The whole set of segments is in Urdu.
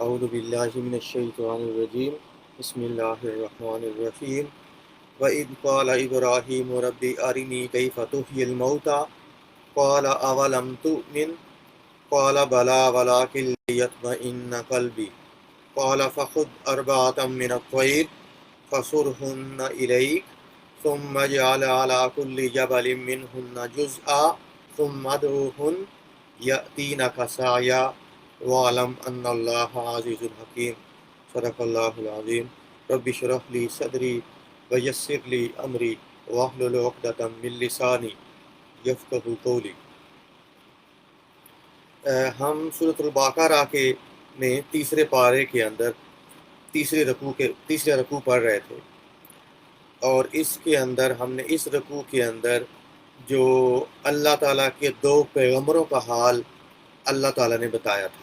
اعوذ باللہ من الشیطان الرجیم بسم اللہ الرحمن الرحیم وَإِذْ قَالَ إِبْرَاهِيمُ رَبِّ أَرِنِي كَيْفَ تُحْيِي الْمَوْتَى قَالَ أَوَلَمْ تُؤْمِنْ قَالَ بَلَىٰ وَلَٰكِن لِيَطْمَئِنَّ قَلْبِي قَالَ فَخُذْ أَرْبَعَةً مِّنَ الطَّيْرِ فَصُرْهُنَّ إِلَيْكَ ثُمَّ اجْعَلْ عَلَىٰ كُلِّ جَبَلٍ مِّنْهُنَّ جُزْءًا ثُمَّ ادْعُهُنَّ يَأْتِينَكَ سَعْيًا وَاعْلَمْ أَنَّ اللَّهَ عَزِيزٌ حَكِيمٌ صدق اللہ العظیم رب اشرح لی صدری ویسر لی امری واحلل عقدۃ من لسانی یفقہوا قولی۔ ہم سورۃ البقرہ کے میں تیسرے پارے کے اندر تیسرے رکوع پڑھ رہے تھے، اور اس کے اندر ہم نے اس رکوع کے اندر جو اللہ تعالیٰ کے دو پیغمبروں کا حال اللہ تعالیٰ نے بتایا تھا،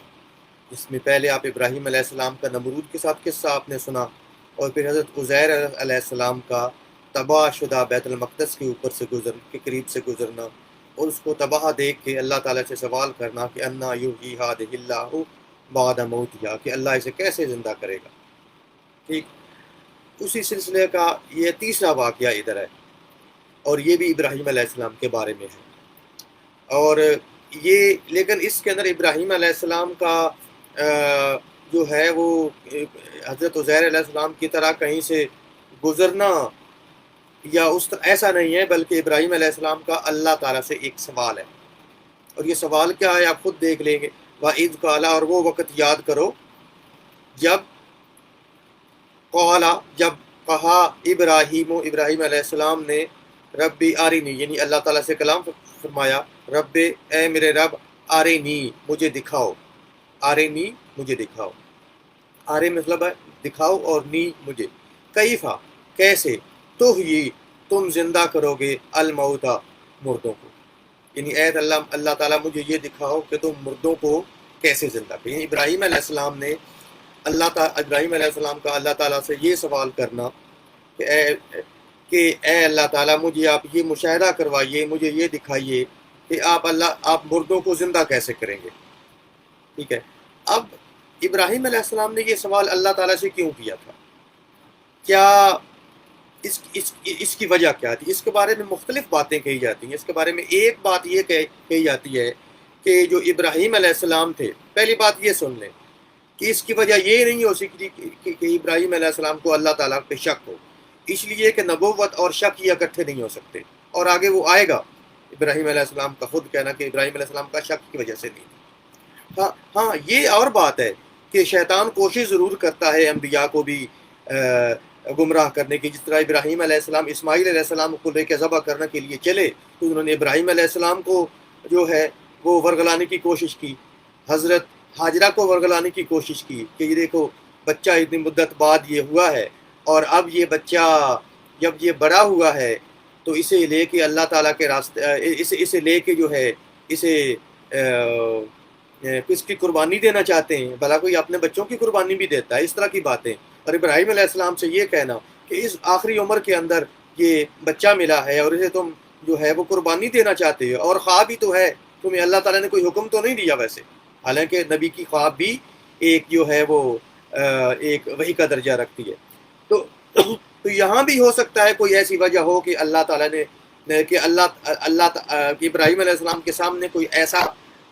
جس میں پہلے آپ ابراہیم علیہ السلام کا نمرود کے ساتھ قصہ آپ نے سنا، اور پھر حضرت عزیر علیہ السلام کا تباہ شدہ بیت المقدس کے اوپر سے کے قریب سے گزرنا، اور اس کو تباہ دیکھ کے اللہ تعالیٰ سے سوال کرنا کہ انا یحیی ہذہ اللہ بعد موتہا، کہ اللہ اسے کیسے زندہ کرے گا۔ ٹھیک، اسی سلسلے کا یہ تیسرا واقعہ ادھر ہے، اور یہ بھی ابراہیم علیہ السلام کے بارے میں ہے۔ اور یہ لیکن اس کے اندر ابراہیم علیہ السلام کا جو ہے وہ حضرت عزیر علیہ السلام کی طرح کہیں سے گزرنا یا ایسا نہیں ہے، بلکہ ابراہیم علیہ السلام کا اللہ تعالیٰ سے ایک سوال ہے، اور یہ سوال کیا ہے آپ خود دیکھ لیں گے۔ وَإِذْ قَالَ، اور وہ وقت یاد کرو جب جب کہا ابراہیم علیہ السلام نے ربی آرینی، یعنی اللہ تعالیٰ سے کلام فرمایا، رب اے میرے رب، آرینی مجھے دکھاؤ، آرینی مجھے دکھاؤ، آرے مطلب ہے دکھاؤ، اور نی مجھے، کیفا کیسے، تو یہ تم زندہ کرو گے الموتا مردوں کو، یعنی اے اللہ تعالیٰ مجھے یہ دکھاؤ کہ تم مردوں کو کیسے زندہ کرو۔ یعنی ابراہیم علیہ السلام نے ابراہیم علیہ السلام کا اللہ تعالیٰ سے یہ سوال کرنا کہ اے اللہ تعالیٰ مجھے آپ یہ مشاہدہ کروائیے، مجھے یہ دکھائیے کہ آپ مردوں کو زندہ کیسے کریں گے۔ ٹھیک ہے، اب ابراہیم علیہ السلام نے یہ سوال اللہ تعالیٰ سے کیوں کیا تھا؟ کیا اس کی وجہ کیا تھی؟ اس کے بارے میں مختلف باتیں کہی جاتی ہیں۔ اس کے بارے میں ایک بات یہ کہی جاتی ہے کہ جو ابراہیم علیہ السلام تھے، پہلی بات یہ سن لیں کہ اس کی وجہ یہ نہیں ہو سکتی کہ ابراہیم علیہ السلام کو اللہ تعالیٰ پہ شک ہو، اس لیے کہ نبوت اور شک یہ اکٹھے نہیں ہو سکتے، اور آگے وہ آئے گا۔ ابراہیم علیہ السلام کا خود کہنا کہ ابراہیم علیہ السلام کا شک کی وجہ سے نہیں۔ ہاں یہ اور بات ہے کہ شیطان کوشش ضرور کرتا ہے انبیاء کو بھی گمراہ کرنے کی، جس طرح ابراہیم علیہ السلام اسماعیل علیہ السلام کو لے کے ذبح کرنے کے لیے چلے تو انہوں نے ابراہیم علیہ السلام کو جو ہے وہ ورگلانے کی کوشش کی، حضرت ہاجرہ کو ورگلانے کی کوشش کی کہ یہ دیکھو بچہ اتنی مدت بعد یہ ہوا ہے، اور اب یہ بچہ جب یہ بڑا ہوا ہے تو اسے لے کے اللہ تعالیٰ کے راستے اسے لے کے جو ہے اسے کس کی قربانی دینا چاہتے ہیں، بھلا کوئی اپنے بچوں کی قربانی بھی دیتا ہے، اس طرح کی باتیں۔ اور ابراہیم علیہ السلام سے یہ کہنا کہ اس آخری عمر کے اندر یہ بچہ ملا ہے اور اسے تم جو ہے وہ قربانی دینا چاہتے ہو، اور خواب بھی تو ہے، تمہیں اللہ تعالیٰ نے کوئی حکم تو نہیں دیا ویسے، حالانکہ نبی کی خواب بھی ایک جو ہے وہ ایک وحی کا درجہ رکھتی ہے۔ تو یہاں بھی ہو سکتا ہے کوئی ایسی وجہ ہو کہ اللہ تعالیٰ نے کہ کہ ابراہیم علیہ السلام کے سامنے کوئی ایسا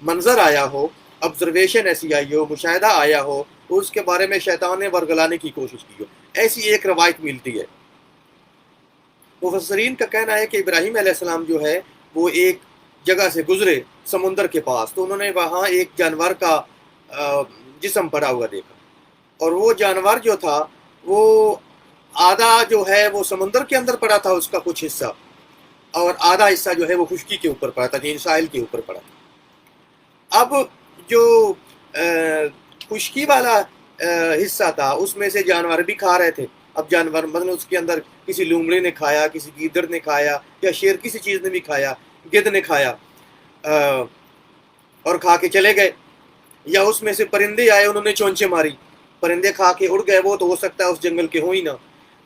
منظر آیا ہو، آبزرویشن ایسی آئی ہو، مشاہدہ آیا ہو، اس کے بارے میں شیطان نے ورگلانے کی کوشش کی ہو، ایسی ایک روایت ملتی ہے۔ مفسرین کا کہنا ہے کہ ابراہیم علیہ السلام جو ہے وہ ایک جگہ سے گزرے سمندر کے پاس، تو انہوں نے وہاں ایک جانور کا جسم پڑا ہوا دیکھا، اور وہ جانور جو تھا وہ آدھا جو ہے وہ سمندر کے اندر پڑا تھا، اس کا کچھ حصہ، اور آدھا حصہ جو ہے وہ خشکی کے اوپر پڑا تھا، یعنی ساحل کے اوپر پڑا تھا۔ اب جو خشکی والا حصہ تھا اس میں سے جانور بھی کھا رہے تھے۔ اب جانور مطلب اس کے اندر کسی لومڑے نے کھایا، کسی گیدڑ نے کھایا، یا شیر کسی چیز نے بھی کھایا، گدھ نے کھایا اور کھا کے چلے گئے، یا اس میں سے پرندے آئے، انہوں نے چونچے ماری، پرندے کھا کے اڑ گئے، وہ تو ہو سکتا ہے اس جنگل کے ہوں ہی نہ،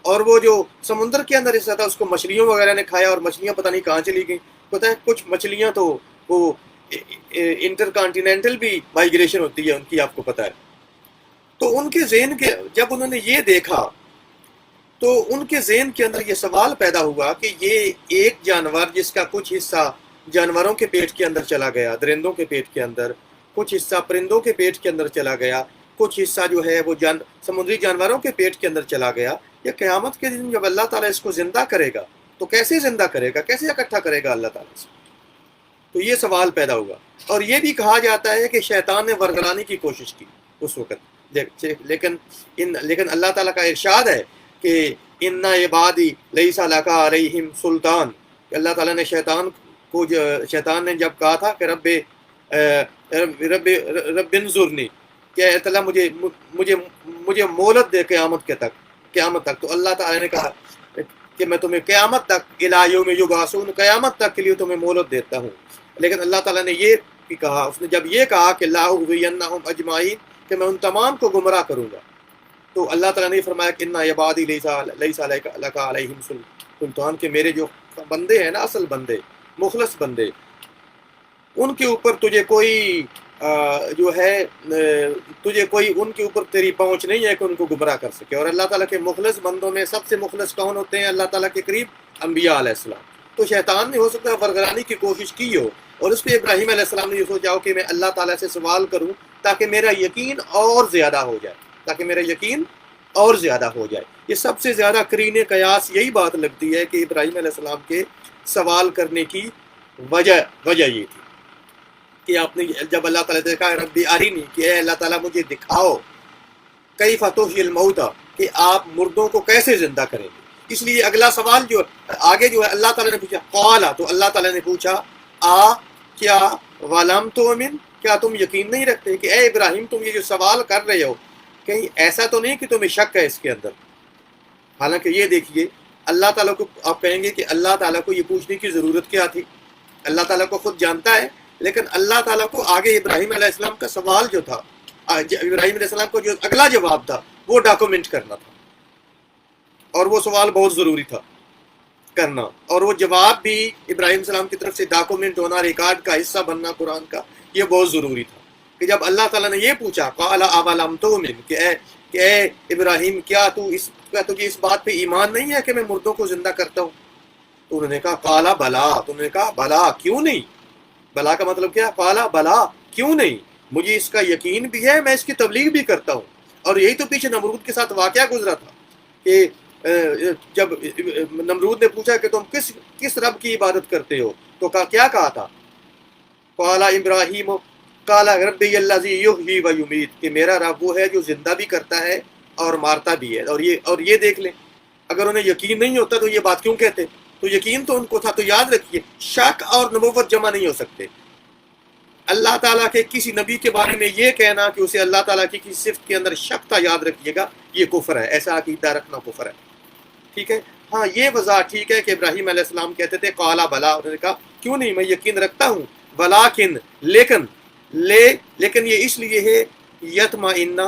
اور وہ جو سمندر کے اندر حصہ تھا اس کو مچھلیوں وغیرہ نے کھایا، اور مچھلیاں پتہ نہیں کہاں چلی گئیں۔ پتہ ہے کچھ مچھلیاں تو وہ انٹر کانٹیننٹل بھی مائیگریشن ہوتی ہے ان کی، آپ کو پتہ ہے، تو ان کے ذہن کے جب انہوں نے یہ دیکھا تو ان کے ذہن کے اندر یہ سوال پیدا ہوا کہ یہ ایک جانور جس کا کچھ حصہ جانوروں کے پیٹ کے اندر چلا گیا، درندوں کے پیٹ کے اندر، کچھ حصہ پرندوں کے پیٹ کے اندر چلا گیا، کچھ حصہ جو ہے وہ سمندری جانوروں کے پیٹ کے اندر چلا گیا، یہ قیامت کے دن جب اللہ تعالیٰ اس کو زندہ کرے گا تو کیسے زندہ کرے گا، کیسے اکٹھا کرے گا اللہ تعالیٰ سے؟ تو یہ سوال پیدا ہوا۔ اور یہ بھی کہا جاتا ہے کہ شیطان نے ورگلانے کی کوشش کی اس وقت، لیکن اللہ تعالیٰ کا ارشاد ہے کہ ان عبادی لیس لک علیہم سلطان، کہ اللہ تعالیٰ نے شیطان نے جب کہا تھا کہ رب انظرنی، کہ اے اللہ مجھے مہلت دے قیامت تک، تو اللہ تعالیٰ نے کہا کہ میں تمہیں قیامت تک الی یوم یبعثون، قیامت تک کے لیے تمہیں مہلت دیتا ہوں۔ لیکن اللہ تعالیٰ نے یہ بھی کہا، اس نے جب یہ کہا کہ لا اغوینہم اجمعین، کہ میں ان تمام کو گمراہ کروں گا، تو اللہ تعالیٰ نے فرمایا کہ ان عبادی لیس لک علیہم سلطان، کہ میرے جو بندے ہیں نا، اصل بندے، مخلص بندے، ان کے اوپر تجھے کوئی جو ہے ان کے اوپر تیری پہنچ نہیں ہے کہ ان کو گمراہ کر سکے۔ اور اللہ تعالیٰ کے مخلص بندوں میں سب سے مخلص کون ہوتے ہیں اللہ تعالیٰ کے قریب؟ انبیاء علیہ السلام۔ تو شیطان نے ہو سکتا ہے ورگلانے کی کوشش کی ہو، اور اس پہ ابراہیم علیہ السلام نے یہ سوچا ہو کہ میں اللہ تعالیٰ سے سوال کروں تاکہ میرا یقین اور زیادہ ہو جائے، یہ سب سے زیادہ قرین قیاس یہی بات لگتی ہے کہ ابراہیم علیہ السلام کے سوال کرنے کی وجہ یہ تھی کہ آپ نے جب اللہ تعالیٰ نے کہا ربی ارینی، کہ اے اللہ تعالیٰ مجھے دکھاؤ، کیف تحیی الموتیٰ، کہ آپ مردوں کو کیسے زندہ کریں گے۔ اس لیے اگلا سوال جو آگے جو ہے اللہ تعالیٰ نے پوچھا قالا، تو اللہ تعالیٰ نے پوچھا کیا ولم تؤمن، کیا تم یقین نہیں رکھتے؟ کہ اے ابراہیم تم یہ جو سوال کر رہے ہو کہیں ایسا تو نہیں کہ تمہیں شک ہے اس کے اندر؟ حالانکہ یہ دیکھیے اللہ تعالیٰ کو آپ کہیں گے کہ اللہ تعالیٰ کو یہ پوچھنے کی ضرورت کیا تھی؟ اللہ تعالیٰ کو خود جانتا ہے، لیکن اللہ تعالیٰ کو آگے ابراہیم علیہ السلام کا سوال جو تھا، ابراہیم علیہ السلام کو جو اگلا جواب تھا وہ ڈاکومنٹ کرنا تھا، اور وہ سوال بہت ضروری تھا کرنا، اور وہ جواب بھی ابراہیم علیہ السلام کی طرف سے ڈاکومنٹ ہونا، ریکارڈ کا حصہ بننا قرآن کا، یہ بہت ضروری تھا کہ جب اللہ تعالیٰ نے یہ پوچھا قال اولم تؤمن، کہ اے ابراہیم کیا تجھے اس بات پہ ایمان نہیں ہے کہ میں مردوں کو زندہ کرتا ہوں؟ تو انہوں نے کہا قال بلا، تو انہوں نے کہا بلا کیوں نہیں؟ بلا کا مطلب کیا؟ قال بلا کیوں نہیں، مجھے اس کا یقین بھی ہے، میں اس کی تبلیغ بھی کرتا ہوں۔ اور یہی تو پیچھے نمرود کے ساتھ واقعہ گزرا تھا کہ جب نمرود نے پوچھا کہ تم کس رب کی عبادت کرتے ہو، تو کیا کہا تھا؟ قال ابراہیم قال ربی الذی یحیی و یمیت، کہ میرا رب وہ ہے جو زندہ بھی کرتا ہے اور مارتا بھی ہے۔ اور یہ دیکھ لیں، اگر انہیں یقین نہیں ہوتا تو یہ بات کیوں کہتے؟ تو یقین تو ان کو تھا۔ تو یاد رکھیے شک اور نبوت جمع نہیں ہو سکتے۔ اللہ تعالیٰ کے کسی نبی کے بارے میں یہ کہنا کہ اسے اللہ تعالیٰ کی کسی صفت کے اندر شک تھا، یاد رکھیے گا یہ کفر ہے، ایسا عقیدہ رکھنا کفر ہے، ٹھیک ہے؟ ہاں یہ وضاحت ٹھیک ہے کہ ابراہیم علیہ السلام کہتے تھے قال بلا، انہوں نے کہا کیوں نہیں، میں یقین رکھتا ہوں، ولیکن لیکن یہ اس لیے ہے یطمئن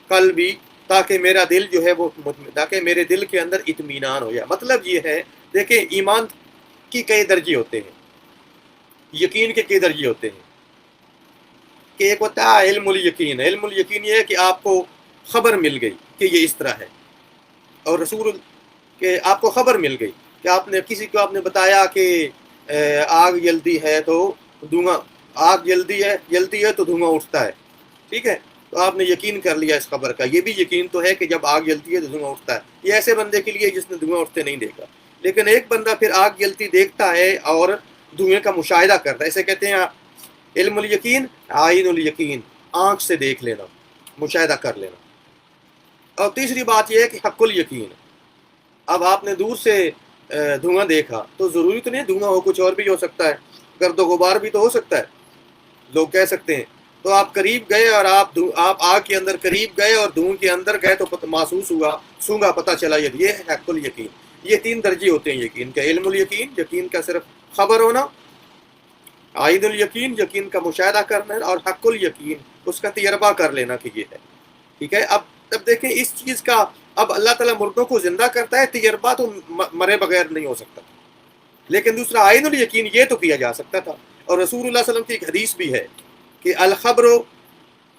قلبی، تاکہ میرا دل جو ہے وہ تاکہ میرے دل کے اندر اطمینان ہو جائے۔ مطلب یہ ہے، دیکھیں ایمان کی کئی درجے ہوتے ہیں، یقین کے کئی درجے ہوتے ہیں، کہ ایک ہوتا ہے علم الیقین۔ علم الیقین یہ ہے کہ آپ کو خبر مل گئی کہ یہ اس طرح ہے، اور رسول کہ آپ کو خبر مل گئی کہ آپ نے کسی کو آپ نے بتایا کہ آگ جلدی ہے تو دھواں، آگ جلدی ہے تو دھواں اٹھتا ہے، ٹھیک ہے؟ تو آپ نے یقین کر لیا اس خبر کا۔ یہ بھی یقین تو ہے کہ جب آگ جلتی ہے تو دھواں اٹھتا ہے، یہ ایسے بندے کے لیے جس نے دھواں اٹھتے نہیں دیکھا۔ لیکن ایک بندہ پھر آگ جلتی دیکھتا ہے اور دھوئیں کا مشاہدہ کرتا ہے، اسے کہتے ہیں علم الیقین، عین الیقین، آنکھ سے دیکھ لینا، مشاہدہ کر لینا۔ اور تیسری بات یہ ہے کہ حق الیقین، اب آپ نے دور سے دھواں دیکھا تو ضروری تو نہیں دھواں ہو، کچھ اور بھی ہو سکتا ہے، گرد و غبار بھی تو ہو سکتا ہے، لوگ کہہ سکتے ہیں۔ تو آپ قریب گئے اور آپ آگ کے اندر قریب گئے اور دھواں کے اندر گئے تو محسوس ہوا، سونگا، پتہ چلا یہ ہے حق الیقین۔ یہ تین درجے ہوتے ہیں یقین کا: علم الیقین، یقین کا صرف خبر ہونا، عین الیقین، یقین کا مشاہدہ کرنا، اور حق الیقین، اس کا تجربہ کر لینا کہ یہ ہے، ٹھیک ہے؟ اب دیکھیں اس چیز کا، اب اللہ تعالیٰ مردوں کو زندہ کرتا ہے، تجربہ تو مرے بغیر نہیں ہو سکتا، لیکن دوسرا عین الیقین یہ تو کیا جا سکتا تھا۔ اور رسول اللہ صلی اللہ علیہ وسلم کی ایک حدیث بھی ہے کہ الخبر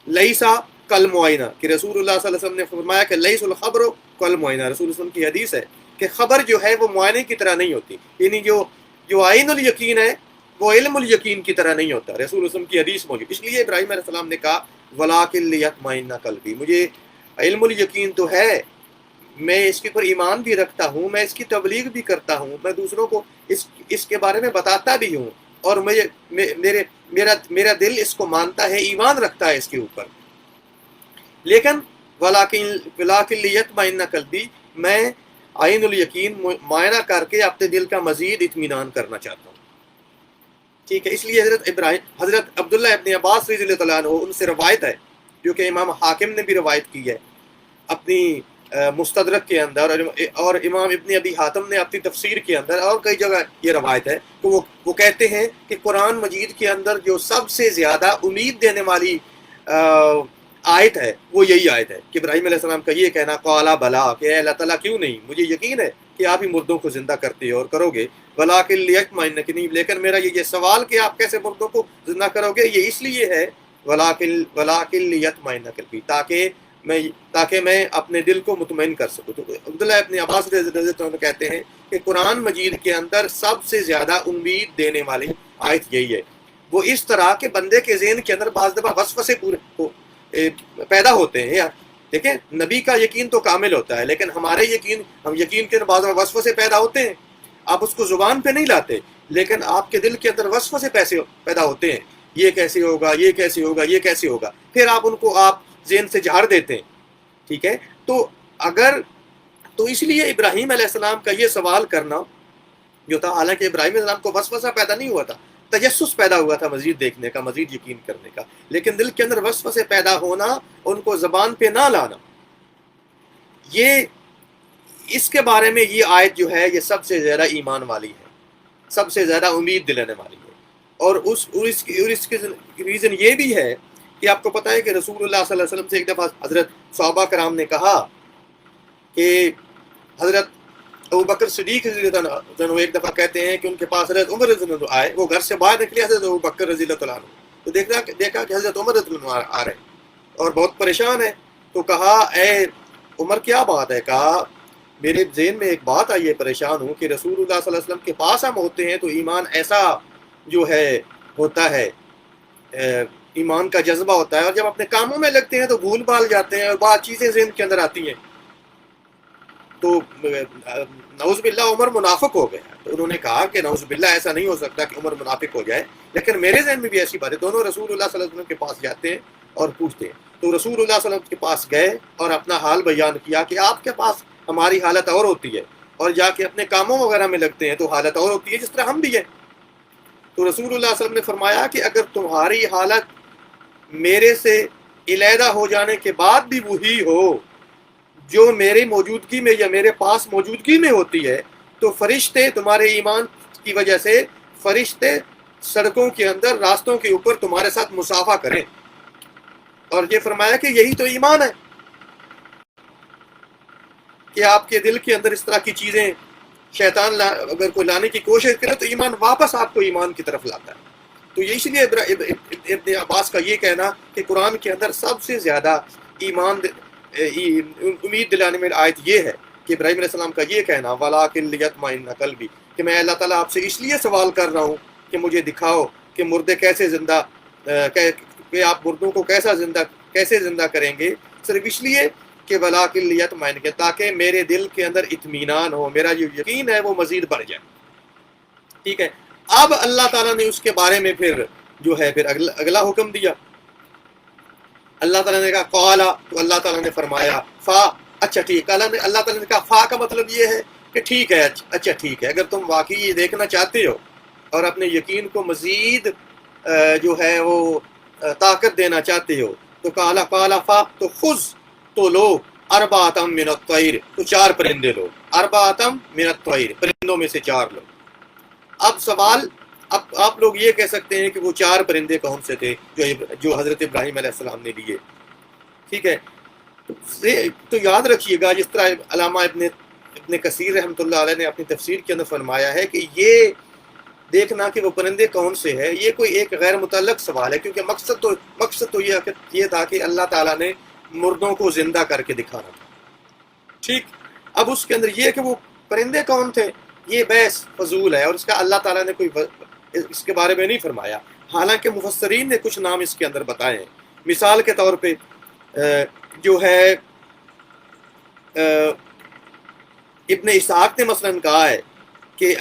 لیسا کل معائنہ، کہ رسول اللہ صلی اللہ علیہ وسلم نے فرمایا کہ لیس الخبر کل معائنہ، رسول اللہ علیہ وسلم کی حدیث ہے کہ خبر جو ہے وہ معائنے کی طرح نہیں ہوتی، یعنی جو عین الیقین ہے وہ علم الیقین کی طرح نہیں ہوتا، رسول اللہ علیہ وسلم کی حدیث موجود۔ اس لیے ابراہیم علیہ السلام نے کہا وَلَٰكِن لِيَطْمَئِنَّ قَلْبِي، مجھے علم الیقین تو ہے، میں اس کے اوپر ایمان بھی رکھتا ہوں، میں اس کی تبلیغ بھی کرتا ہوں، میں دوسروں کو اس کے بارے میں بتاتا بھی ہوں، اور میرا دل اس کو مانتا ہے، ایمان رکھتا ہے اس کے اوپر، لیکن وَلَٰكِن لِيَطْمَئِنَّ قَلْبِي، میں عین الیقین معائنہ کر کے اپنے دل کا مزید اطمینان کرنا چاہتا ہوں۔ ٹھیک ہے، اس لیے حضرت عبداللہ ابن عباس رضی اللہ عنہ ان سے روایت ہے، جو کہ امام حاکم نے بھی روایت کی ہے اپنی مستدرک کے اندر، اور امام ابن ابی حاتم نے اپنی تفسیر کے اندر، اور کئی جگہ یہ روایت ہے کہ وہ کہتے ہیں کہ قرآن مجید کے اندر جو سب سے زیادہ امید دینے والی آیت ہے وہ یہی آیت ہے کہ ابراہیم علیہ السلام کا یہ کہنا قالا بلا، کہ اے اللہ تعالیٰ کیوں نہیں، مجھے یقین ہے کہ آپ ہی مردوں کو زندہ کرتے ہو اور کرو گے، وَلَٰكِن لِيَطْمَئِنَّ، لیکن میرا یہ سوال کہ آپ کیسے مردوں کو زندہ کرو گے، یہ اس لیے ہے وَلَٰكِن لِيَطْمَئِنَّ قَلْبِي، تاکہ میں اپنے دل کو مطمئن کر سکوں۔ تو عبداللہ ابن عباس رضی اللہ عنہ کہتے ہیں کہ قرآن مجید کے اندر سب سے زیادہ امید دینے والی آیت یہی ہے۔ وہ اس طرح کہ بندے کے ذہن کے اندر بعض دفعہ وسوسے پیدا ہوتے ہیں، یار دیکھیں نبی کا یقین تو کامل ہوتا ہے، لیکن ہم یقین کے بعض وسوسے پیدا ہوتے ہیں، آپ اس کو زبان پہ نہیں لاتے، لیکن آپ کے دل کے اندر وسوسے پیدا ہوتے ہیں، یہ کیسے ہوگا، یہ کیسے ہوگا، یہ کیسے ہوگا، پھر آپ ان کو ذہن سے جھاڑ دیتے ہیں۔ ٹھیک ہے، تو اس لیے ابراہیم علیہ السلام کا یہ سوال کرنا جو تھا، حالانکہ ابراہیم علیہ السلام کو وسوسہ پیدا نہیں ہوا تھا، تجسس پیدا ہوا تھا مزید دیکھنے کا، مزید یقین کرنے کا، لیکن دل کے اندر وسوسے پیدا ہونا، ان کو زبان پہ نہ لانا، یہ اس کے بارے میں یہ آیت جو ہے یہ سب سے زیادہ ایمان والی ہے، سب سے زیادہ امید دلانے والی ہے۔ اور اس کی ریزن یہ بھی ہے کہ آپ کو پتہ ہے کہ رسول اللہ صلی اللہ علیہ وسلم سے ایک دفعہ حضرت صحابہ کرام نے کہا کہ حضرت ابوبکر صدیق رضی اللہ عنہ ایک دفعہ کہتے ہیں کہ ان کے پاس حضرت عمر رضی اللہ عنہ آئے، وہ گھر سے باہر نکلے حضرت ابوبکر رضی اللہ عنہ، تو دیکھا کہ حضرت عمر رضی اللہ عنہ آ رہے ہیں اور بہت پریشان ہے، تو کہا اے عمر کیا بات ہے؟ کہا میرے ذہن میں ایک بات آئی ہے، پریشان ہوں کہ رسول اللہ صلی اللہ علیہ وسلم کے پاس ہم ہوتے ہیں تو ایمان ایسا جو ہے ہوتا ہے، ایمان کا جذبہ ہوتا ہے، اور جب اپنے کاموں میں لگتے ہیں تو بھول بھال جاتے ہیں اور بعض چیزیں ذہن کے اندر آتی ہیں، تو نعوذ باللہ عمر منافق ہو گیا۔ تو انہوں نے کہا کہ نعوذ باللہ ایسا نہیں ہو سکتا کہ عمر منافق ہو جائے، لیکن میرے ذہن میں بھی ایسی بات ہے۔ دونوں رسول اللہ صلی اللہ علیہ وسلم کے پاس جاتے ہیں اور پوچھتے ہیں، تو رسول اللہ صلی اللہ علیہ وسلم کے پاس گئے اور اپنا حال بیان کیا کہ آپ کے پاس ہماری حالت اور ہوتی ہے، اور جا کے اپنے کاموں وغیرہ میں لگتے ہیں تو حالت اور ہوتی ہے جس طرح ہم بھی ہیں۔ تو رسول اللہ صلی اللہ علیہ وسلم نے فرمایا کہ اگر تمہاری حالت میرے سے علیحدہ ہو جانے کے بعد بھی وہی ہو جو میری موجودگی میں یا میرے پاس موجودگی میں ہوتی ہے، تو فرشتے تمہارے ایمان کی وجہ سے فرشتے سڑکوں کے اندر، راستوں کے اوپر تمہارے ساتھ مصافحہ کریں، اور یہ فرمایا کہ یہی تو ایمان ہے کہ آپ کے دل کے اندر اس طرح کی چیزیں شیطان اگر کوئی لانے کی کوشش کرے تو ایمان واپس آپ کو ایمان کی طرف لاتا ہے۔ تو یہ اس لیے ابن عباس کا یہ کہنا کہ قرآن کے اندر سب سے زیادہ امید دلانے میں آیت یہ ہے کہ ابراہیم علیہ السلام کا یہ کہنا وَلَٰكِن لِيَطْمَئِنَّ قَلْبِي، کہ میں اللہ تعالیٰ آپ سے اس لیے سوال کر رہا ہوں کہ مجھے دکھاؤ کہ مردے کیسے زندہ، کہ آپ مردوں کو کیسے زندہ کریں گے، صرف اس لیے کہ وَلَٰكِن لِيَطْمَئِنَّ، تاکہ میرے دل کے اندر اطمینان ہو، میرا جو یقین ہے وہ مزید بڑھ جائے۔ ٹھیک ہے، اب اللہ تعالیٰ نے اس کے بارے میں پھر جو ہے پھر اگلا حکم دیا۔ اللہ تعالیٰ نے کہا قالا، تو اللہ تعالیٰ نے فرمایا فا، اچھا ٹھیک، اللہ تعالیٰ نے کہا فا کا مطلب یہ ہے کہ ٹھیک ہے، اچھا ٹھیک ہے، اگر تم واقعی یہ دیکھنا چاہتے ہو اور اپنے یقین کو مزید جو ہے وہ طاقت دینا چاہتے ہو، تو قالا فا، تو خذ، تو لو، اربعۃ من الطیر، تو 4 پرندے لو، اربعۃ من الطیر، پرندوں میں سے 4 لو۔ اب سوال، اب آپ لوگ یہ کہہ سکتے ہیں کہ وہ 4 پرندے کون سے تھے جو حضرت ابراہیم علیہ السلام نے لیے؟ ٹھیک ہے، تو یاد رکھیے گا، جس طرح علامہ ابن کثیر رحمۃ اللہ علیہ نے اپنی تفسیر کے اندر فرمایا ہے کہ یہ دیکھنا کہ وہ پرندے کون سے ہیں، یہ کوئی ایک غیر متعلق سوال ہے، کیونکہ مقصد تو یہ تھا کہ اللہ تعالیٰ نے مردوں کو زندہ کر کے دکھانا تھا، ٹھیک۔ اب اس کے اندر یہ کہ وہ پرندے کون تھے، یہ بحث فضول ہے، اور اس کا اللہ تعالیٰ نے کوئی اس کے بارے میں نہیں فرمایا، حالانکہ مفسرین نے کچھ نام اس کے اندر بتائے ہیں۔ مثال کے طور پہ جو ہے ابن اسحاق نے مثلا کہا ہے کہ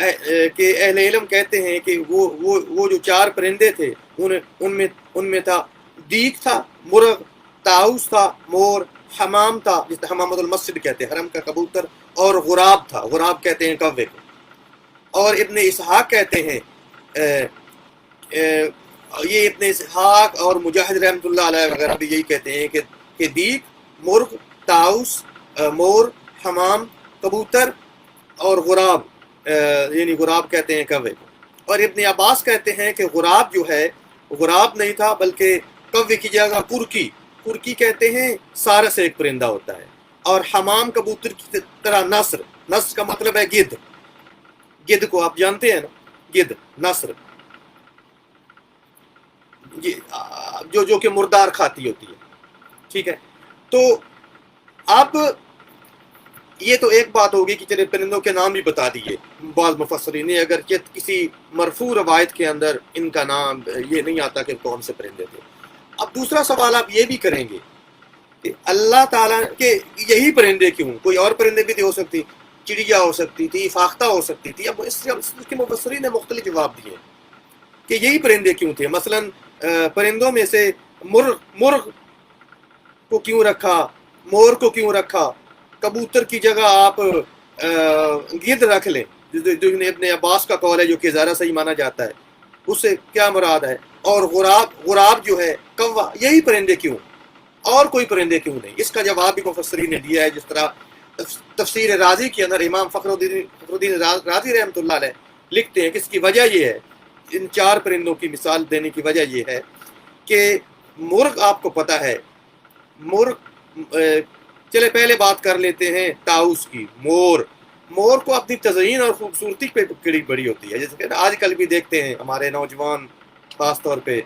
اہل علم کہتے ہیں کہ وہ جو 4 پرندے تھے ان میں تھا دیگ تھا، مرغ، طاؤس تھا، مور، حمام تھا جس کو حمامۃ المسجد کہتے ہیں، حرم کا کبوتر، اور غراب تھا، غراب کہتے ہیں کوے کو۔ اور ابن اسحاق کہتے ہیں یہ ابن اسحاق اور مجاہد رحمۃ اللہ علیہ وغیرہ بھی یہی کہتے ہیں کہ دیگ، مرغ، طاؤس، مور، حمام، کبوتر اور غراب، یعنی غراب کہتے ہیں کوے کو۔ اور ابن عباس کہتے ہیں کہ غراب جو ہے غراب نہیں تھا بلکہ کوے کی جگہ کرکی کہتے ہیں، سارس ایک پرندہ ہوتا ہے، اور حمام کبوتر کی طرح نسر کا مطلب ہے گدھ کو آپ جانتے ہیں نا، گدھ، نسر جو کہ مردار کھاتی ہوتی ہے، ٹھیک ہے۔ تو اب یہ تو ایک بات ہوگی کہ چلے پرندوں کے نام بھی بتا دیے بعض مفسرین نے، اگر کسی مرفوع روایت کے اندر ان کا نام یہ نہیں آتا کہ کون سے پرندے تھے۔ اب دوسرا سوال آپ یہ بھی کریں گے کہ اللہ تعالیٰ کے یہی پرندے کیوں، کوئی اور پرندے بھی ہو سکتی، چڑیا ہو سکتی تھی، فاختہ ہو سکتی تھی۔ اب اس کے مفسرین نے مختلف جواب دیے کہ یہی پرندے کیوں تھے۔ مثلا پرندوں میں سے مرغ کو کیوں رکھا، مور کو کیوں رکھا، کبوتر کی جگہ آپ گدھ رکھ لیں، جو ابن عباس کا قول ہے، جو کہ زیادہ صحیح مانا جاتا ہے، اس سے کیا مراد ہے۔ اور غراب جو ہے، کوا، یہی پرندے کیوں، اور کوئی پرندے کیوں نہیں؟ اس کا جواب بھی مفسرین نے دیا ہے، جس طرح تفسیر رازی کے اندر امام فخر الدین رازی رحمۃ اللہ علیہ لکھتے ہیں کہ اس کی وجہ یہ ہے، ان 4 پرندوں کی مثال دینے کی وجہ یہ ہے کہ مرغ آپ کو پتہ ہے، مرغ چلے پہلے بات کر لیتے ہیں طاؤس کی۔ مور کو اپنی تزئین اور خوبصورتی پہ بڑی ہوتی ہے، جیسے کہ آج کل بھی دیکھتے ہیں ہمارے نوجوان خاص طور پہ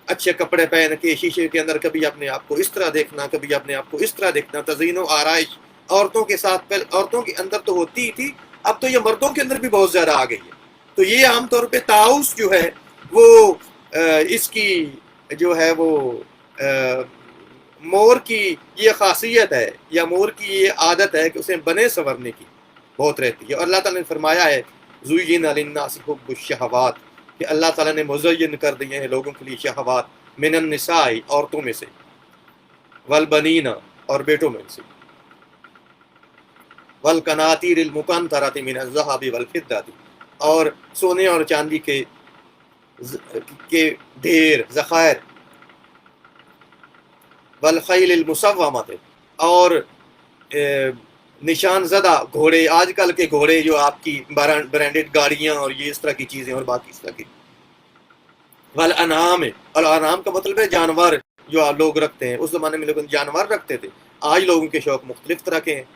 اچھے کپڑے پہن کے شیشے کے اندر کبھی اپنے آپ کو اس طرح دیکھنا، کبھی اپنے آپ کو اس طرح دیکھنا، تزئین و آرائش عورتوں کے ساتھ، پہلے عورتوں کے اندر تو ہوتی ہی تھی، اب تو یہ مردوں کے اندر بھی بہت زیادہ آ گئی ہے۔ تو یہ عام طور پہ طاؤس جو ہے وہ اس کی جو ہے وہ مور کی یہ خاصیت ہے، یا مور کی یہ عادت ہے کہ اسے بنے سنورنے کی بہت رہتی ہے۔ اور اللہ تعالیٰ نے فرمایا ہے زُيِّنَ لِلنَّاسِ حُبُّ الشَّهَوَاتِ، کہ اللہ تعالیٰ نے مزین کر دیے ہیں لوگوں کے لیے شہوات، من النساء، عورتوں میں سے، والبنین، اور بیٹوں میں سے، والقناطیر المقنطرۃ من الذهب والفضة، اور سونے اور چاندی کے ڈھیر، ذخائر، والخیل المسومۃ، اور نشان زدہ گھوڑے، آج کل کے گھوڑے جو آپ کی برانڈڈ گاڑیاں اور یہ اس طرح کی چیزیں اور باقی اس طرح کی، والانعام، اور انعام کا مطلب ہے جانور جو آپ لوگ رکھتے ہیں، اس زمانے میں لوگ جانور رکھتے تھے، آج لوگوں کے شوق مختلف طرح کے ہیں،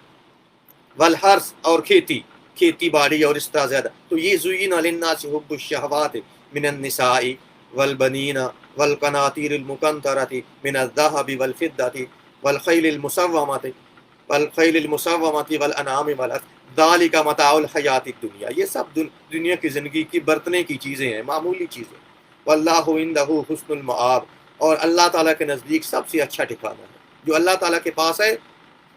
والحرث، اور کھیتی باڑی اور اس طرح زیادہ۔ تو یہ زُيِّنَ لِلنَّاسِ حُبُّ الشَّهَوَاتِ مِنَ النِّسَاءِ والبنین والقناطیر المقنطرۃ من الذهب والفضة والخیل المسومۃ والانعام والحرث ذلک متاع الحیات الدنیا، یہ سب دنیا کی زندگی کی برتنے کی چیزیں ہیں، معمولی چیزیں۔ واللہ عندہ حسن المآب، اور اللہ تعالیٰ کے نزدیک سب سے اچھا ٹھکانہ ہے جو اللہ تعالیٰ کے پاس ہے۔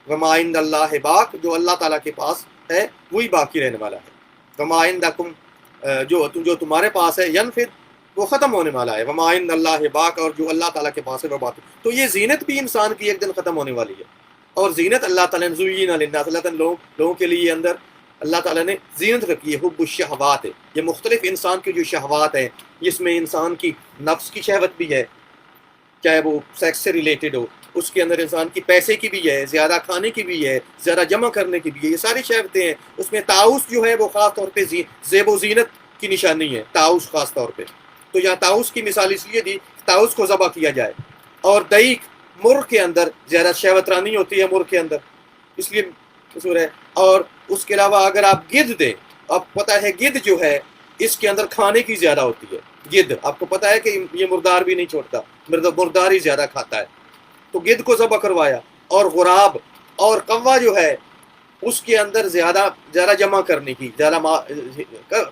وما عند اللہ باق، جو اللہ تعالیٰ کے پاس ہے وہی باقی رہنے والا ہے۔ وما عندکم، جو تمہارے پاس ہے، ینفد، وہ ختم ہونے والا ہے۔ وما عند اللہ باق، اور جو اللہ تعالیٰ کے پاس ہے وہ باقی۔ تو یہ زینت بھی انسان کی ایک دن ختم ہونے والی ہے، اور زینت اللہ تعالیٰ نے زُيِّنَ لِلنَّاسِ، اللہ تعالیٰ نے لوگوں کے لیے اندر اللہ تعالیٰ نے زینت رکھی ہے، حب الشہوات ہے، یہ مختلف انسان کی جو شہوات ہیں، جس میں انسان کی نفس کی شہوت بھی ہے، چاہے وہ سیکس سے ریلیٹڈ ہو، اس کے اندر انسان کی پیسے کی بھی ہے، زیادہ کھانے کی بھی ہے، زیادہ جمع کرنے کی بھی ہے، یہ ساری شہوتیں ہیں۔ اس میں طاؤس جو ہے وہ خاص طور پہ زیب و زینت کی نشانی ہے، طاؤس خاص طور پہ۔ تو یہاں طاؤس کی مثال اس لیے دی طاؤس کو ذبح کیا جائے۔ اور دیگ، مرغ کے اندر زیادہ شہوت رانی ہوتی ہے، مرغ کے اندر اس لیے قصور ہے۔ اور اس کے علاوہ اگر آپ گدھ دیں، آپ پتہ ہے گدھ جو ہے اس کے اندر کھانے کی زیادہ ہوتی ہے. گدھ آپ کو پتہ ہے کہ یہ مردار بھی نہیں چھوڑتا، مردار ہی زیادہ کھاتا ہے. تو گدھ کو ذبح کروایا. اور غراب اور کوا جو ہے اس کے اندر زیادہ جمع کرنے کی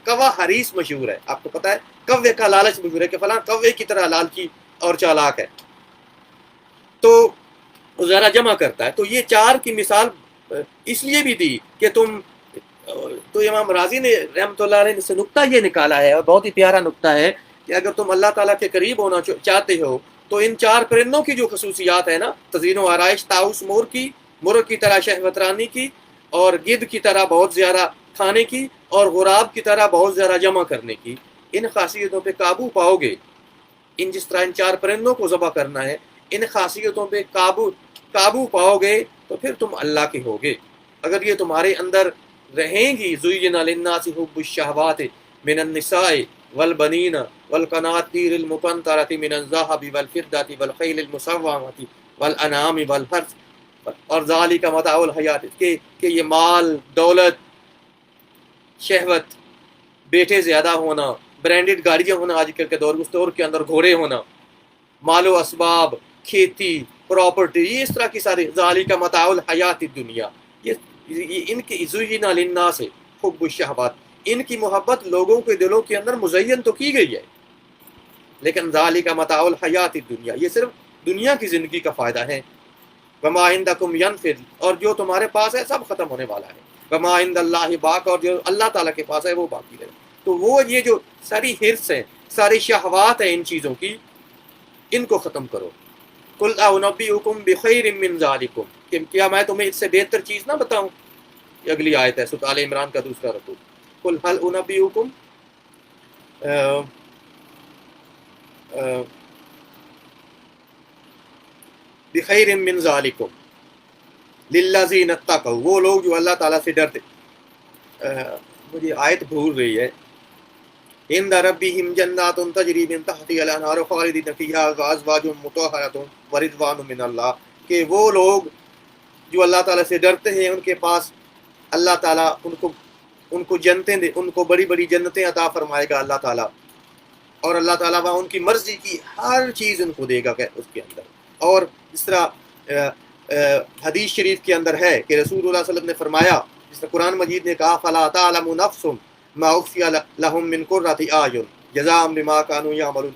کوا حریص مشہور ہے. آپ کو پتہ ہے کوے کا لالچ مشہور ہے کہ فلاں کوے کی طرح لالچی اور چالاک ہے، تو زیادہ جمع کرتا ہے. تو یہ چار کی مثال اس لیے بھی دی کہ تو امام راضی نے رحمۃ اللہ علیہ سے نقطہ یہ نکالا ہے، اور بہت ہی پیارا نقطہ ہے، کہ اگر تم اللہ تعالیٰ کے قریب ہونا چاہتے ہو تو ان چار پرندوں کی جو خصوصیات ہے نا، تزئین و آرائش، طاؤس مرغ کی طرح شہوت رانی کی، اور گدھ کی طرح بہت زیادہ کھانے کی، اور غراب کی طرح بہت زیادہ جمع کرنے کی، ان خاصیتوں پہ قابو پاؤ گے. جس طرح ان چار پرندوں کو ذبح کرنا ہے، ان خاصیتوں پہ قابو پاؤ گے تو پھر تم اللہ کے ہوگے. اگر یہ تمہارے اندر رہیں گی، زُيِّنَ لِلنَّاسِ حُبُّ الشَّهَوَاتِ مِنَ النِّسَاءِ وَالْبَنِينَ وَالْقَنَاطِيرِ الْمُقَنطَرَةِ مِنَ الذَّهَبِ وَالْفِضَّةِ وَالْخَيْلِ الْمُسَوَّمَةِ وَالْأَنْعَامِ وَالْحَرْثِ اور ذَلِكَ مَتَاعُ الْحَيَاةِ کہ یہ مال، دولت، شہوت، بیٹے زیادہ ہونا، برانڈڈ گاڑیاں ہونا، آج کل کے دور کے اندر گھوڑے ہونا، مال و اسباب، کھیتی، پراپرٹی، یہ اس طرح کی ساری ذالک متاع الحیات الدنیا، یہ ان کی زُيِّنَ للناس حب الشہوات، ان کی محبت لوگوں کے دلوں کے اندر مزین تو کی گئی ہے، لیکن ذالک متاع الحیات الدنیا، یہ صرف دنیا کی زندگی کا فائدہ ہے. وما عندکم ینفد، اور جو تمہارے پاس ہے سب ختم ہونے والا ہے. وما عند اللہ باق، اور جو اللہ تعالیٰ کے پاس ہے وہ باقی رہے. تو وہ یہ جو ساری حرص ہے، ساری شہوات ہے ان چیزوں کی، ان کو ختم کرو. قل اعنبئکم بخیر من ذالکم، کہ کیا میں تمہیں اس سے بہتر چیز نہ بتاؤں. یہ اگلی آیت ہے سورۃ آل عمران کا دوسرا رکوع. قل هل انبئکم بخیر من ذالکم للذین اتقوا، وہ لوگ جو اللہ تعالیٰ سے ڈرتے. مجھے آیت بھول رہی ہے. عند ربهم جنات تجری من تحتها الانہار خالدین فیہا وازواج مطہرۃ ورضوان من اللہ، کہ وہ لوگ جو اللہ تعالیٰ سے ڈرتے ہیں ان کے پاس اللہ تعالیٰ ان کو جنتیں دے، ان کو بڑی بڑی جنتیں عطا فرمائے گا اللہ تعالیٰ، اور اللہ تعالیٰ وہاں ان کی مرضی کی ہر چیز ان کو دے گا اس کے اندر. اور اس طرح حدیث شریف کے اندر ہے کہ رسول اللہ صلی اللہ علیہ وسلم نے فرمایا، جس طرح قرآن مجید نے کہا فَلَا تَعْلَمُ نَفْسٌ مَا أُخْفِيَ لَهُم مِّن قُرَّةِ أَعْيُنٍ جَزَاءً بِمَا كَانُوا يَعْمَلُونَ.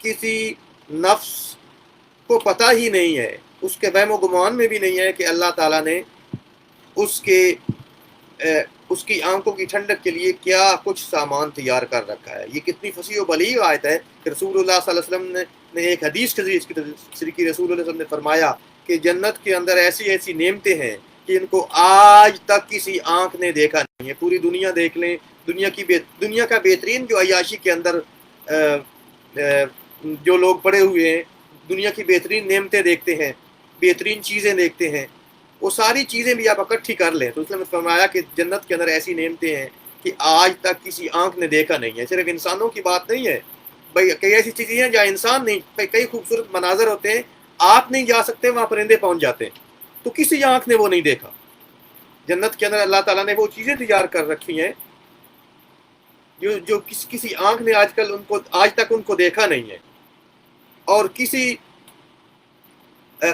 کسی نفس کو پتہ ہی نہیں ہے، اس کے وہم و گمان میں بھی نہیں ہے کہ اللہ تعالیٰ نے اس کی آنکھوں کی ٹھنڈک کے لیے کیا کچھ سامان تیار کر رکھا ہے. یہ کتنی فصیح و بلیغ آیت ہے کہ رسول اللہ صلی اللہ علیہ وسلم نے ایک حدیث کے ذریعے کی رسول اللہ صلی اللہ علیہ وسلم نے فرمایا کہ جنت کے اندر ایسی ایسی نعمتیں ہیں کہ ان کو آج تک کسی آنکھ نے دیکھا نہیں ہے. پوری دنیا دیکھ لیں، دنیا کا بہترین جو عیاشی کے اندر جو لوگ پڑے ہوئے ہیں، دنیا کی بہترین نعمتیں دیکھتے ہیں، بہترین چیزیں دیکھتے ہیں، وہ ساری چیزیں بھی آپ اکٹھی کر لیں تو اس نے فرمایا کہ جنت کے اندر ایسی نعمتیں ہیں کہ آج تک کسی آنکھ نے دیکھا نہیں ہے. صرف انسانوں کی بات نہیں ہے بھائی، کئی ایسی چیزیں ہیں جہاں انسان نہیں، کئی خوبصورت مناظر ہوتے ہیں آپ نہیں جا سکتے، وہاں پرندے پہنچ جاتے ہیں، تو کسی آنکھ نے وہ نہیں دیکھا. جنت کے اندر اللہ تعالیٰ نے وہ چیزیں تیار کر رکھی ہیں جو کسی آنکھ نے آج تک ان کو دیکھا نہیں ہے، اور کسی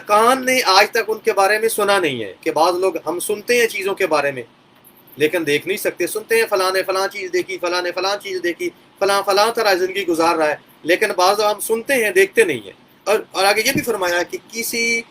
کان نے آج تک ان کے بارے میں سنا نہیں ہے. کہ بعض لوگ ہم سنتے ہیں چیزوں کے بارے میں لیکن دیکھ نہیں سکتے، سنتے ہیں فلاں نے فلاں چیز دیکھی، فلاں نے فلاں چیز دیکھی، فلاں طرح زندگی گزار رہا ہے، لیکن بعض ہم سنتے ہیں دیکھتے نہیں ہیں. اور آگے یہ بھی فرمایا کہ کسی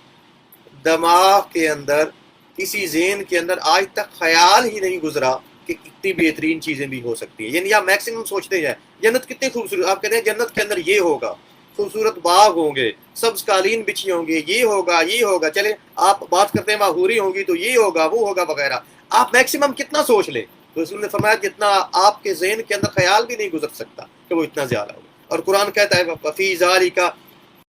دماغ کے اندر، کسی ذہن کے اندر آج تک خیال ہی نہیں گزرا کہ کتنی بہترین چیزیں بھی ہو سکتی ہیں. یعنی آپ میکسیمم سوچتے ہیں جنت کتنی خوبصورت، آپ کہتے ہیں جنت کے اندر یہ ہوگا، خوبصورت باغ ہوں گے، سبز قالین بچھی ہوں گے، یہ ہوگا، چلے آپ بات کرتے ہیں وہاں حوری ہوں گی تو یہ ہوگا، وہ ہوگا وغیرہ. آپ میکسیمم کتنا سوچ لیں تو رسول نے فرمایا جتنا آپ کے ذہن کے اندر خیال بھی نہیں گزر سکتا کہ وہ اتنا زیادہ ہوگا. اور قرآن کہتا ہے وَفِي ذَلِكَ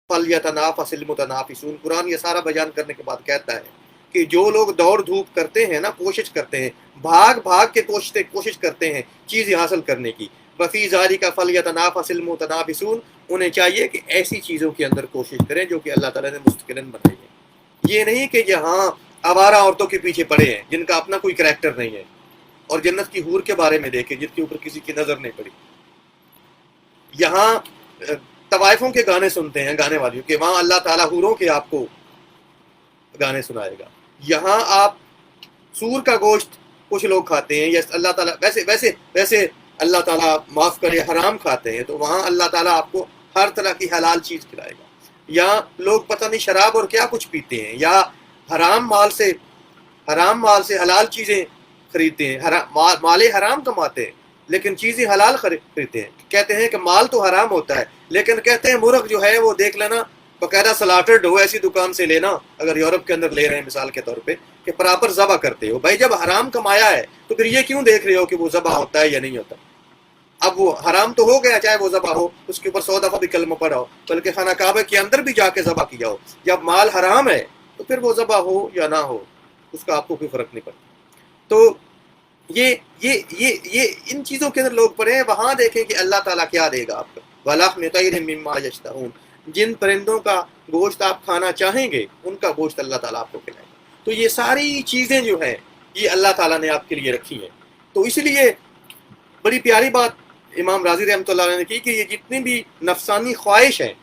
فَلْيَتَنَافَسِ الْمُتَنَافِسُونَ. قرآن یہ سارا بیان کرنے کے بعد کہتا ہے کہ جو لوگ دوڑ دھوپ کرتے ہیں نا، کوشش کرتے ہیں، بھاگ کے کوشش کرتے ہیں چیزیں حاصل کرنے کی، وَفِي ذَلِكَ فَلْيَتَنَافَسِ الْمُتَنَافِسُونَ، انہیں چاہیے کہ ایسی چیزوں کے اندر کوشش کریں جو کہ اللہ تعالیٰ نے مستقلاً بنائی ہے. یہ نہیں کہ یہاں آوارہ عورتوں کے پیچھے پڑے ہیں جن کا اپنا کوئی کریکٹر نہیں ہے، اور جنت کی حور کے بارے میں دیکھیں جن کے اوپر کسی کی نظر نہیں پڑی. یہاں طوائفوں کے گانے سنتے ہیں گانے والیوں کے، وہاں اللہ تعالیٰ حوروں کے آپ کو گانے سنائے گا۔ یہاں آپ سور کا گوشت کچھ لوگ کھاتے ہیں، یا اللہ تعالیٰ ویسے اللہ تعالیٰ معاف کرے حرام کھاتے ہیں، تو وہاں اللہ تعالیٰ آپ کو ہر طرح کی حلال چیز کھلائے گا۔ یا لوگ پتہ نہیں شراب اور کیا کچھ پیتے ہیں، یا حرام مال سے حلال چیزیں خریدتے ہیں، مال حرام کماتے ہیں لیکن چیزیں حلال خریدتے ہیں۔ کہتے ہیں کہ مال تو حرام ہوتا ہے، لیکن کہتے ہیں مرغ جو ہے وہ دیکھ لینا باقاعدہ سلاٹرڈ ہو، ایسی دکان سے لینا، اگر یورپ کے اندر لے رہے ہیں مثال کے طور پہ، کہ پراپر ذبح کرتے ہو۔ بھائی جب حرام کمایا ہے تو پھر یہ کیوں دیکھ رہے ہو کہ وہ ذبح ہوتا ہے یا نہیں ہوتا؟ اب وہ حرام تو ہو گیا، چاہے وہ ذبح ہو، اس کے اوپر 100 دفعہ بھی کلمہ پڑھا ہو، بلکہ خانہ کعبہ کے اندر بھی جا کے ذبح کیا ہو۔ جب مال حرام ہے تو پھر وہ ذبح ہو یا نہ ہو اس کا آپ کو کوئی فرق نہیں پڑتا۔ تو یہ ان چیزوں کے اندر لوگ پڑے ہیں۔ وہاں دیکھیں کہ اللہ تعالیٰ کیا دے گا آپ کو، وَلَحْمِ طَيْرٍ مِّمَّا يَشْتَهُونَ، جن پرندوں کا گوشت آپ کھانا چاہیں گے ان کا گوشت اللہ تعالیٰ آپ کو کھلائے گا۔ تو یہ ساری چیزیں جو ہیں یہ اللہ تعالیٰ نے آپ کے لیے رکھی ہیں۔ تو اس لیے بڑی پیاری بات امام راضی رحمۃ اللہ علیہ نے کی کہ یہ جتنی بھی نفسانی خواہش ہیں،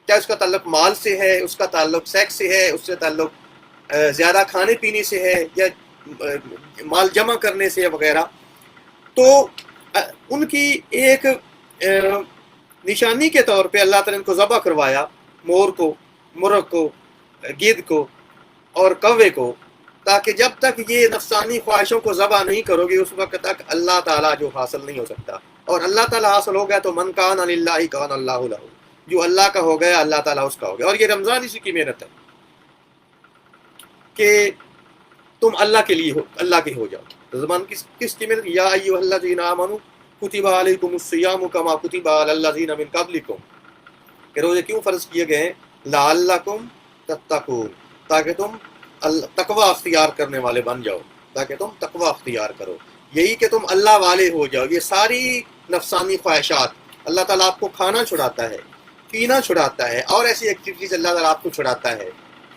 چاہے اس کا تعلق مال سے ہے، اس کا تعلق سیکس سے ہے، اس سے تعلق زیادہ کھانے پینے سے ہے، یا مال جمع کرنے سے وغیرہ، تو ان کی ایک نشانی کے طور پہ اللہ تعالیٰ نے ان کو ذبح کروایا، مور کو، مرغ کو، گدھ کو اور کوے کو، تاکہ جب تک یہ نفسانی خواہشوں کو ذبح نہیں کرو گے اس وقت تک اللہ تعالیٰ جو حاصل نہیں ہو سکتا۔ اور اللہ تعالیٰ حاصل ہو گیا تو من کان للہ کان اللہ لہ، جو اللہ کا ہو گیا اللہ تعالیٰ اس کا ہو گیا۔ اور یہ رمضان اسی کی محنت ہے کہ تم اللہ کے لیے ہو، اللہ کے ہو جاؤ۔ زبان کس کی محنت؟ یا ایھا الذین آمنوا کتب علیکم الصیام کما کتب علی الذین من قبلکم، کہ روزے کیوں فرض کیے گئے ہیں؟ لعلکم تتقون، تاکہ تم تقوی اختیار کرنے والے بن جاؤ، تاکہ تم تقوی اختیار کرو، یہی کہ تم اللہ والے ہو جاؤ۔ یہ ساری نفسانی خواہشات اللہ تعالیٰ آپ کو کھانا چھڑاتا ہے، پینا چھڑاتا ہے، اور ایسی ایکٹیویٹیز اللہ تعالیٰ آپ کو چھڑاتا ہے۔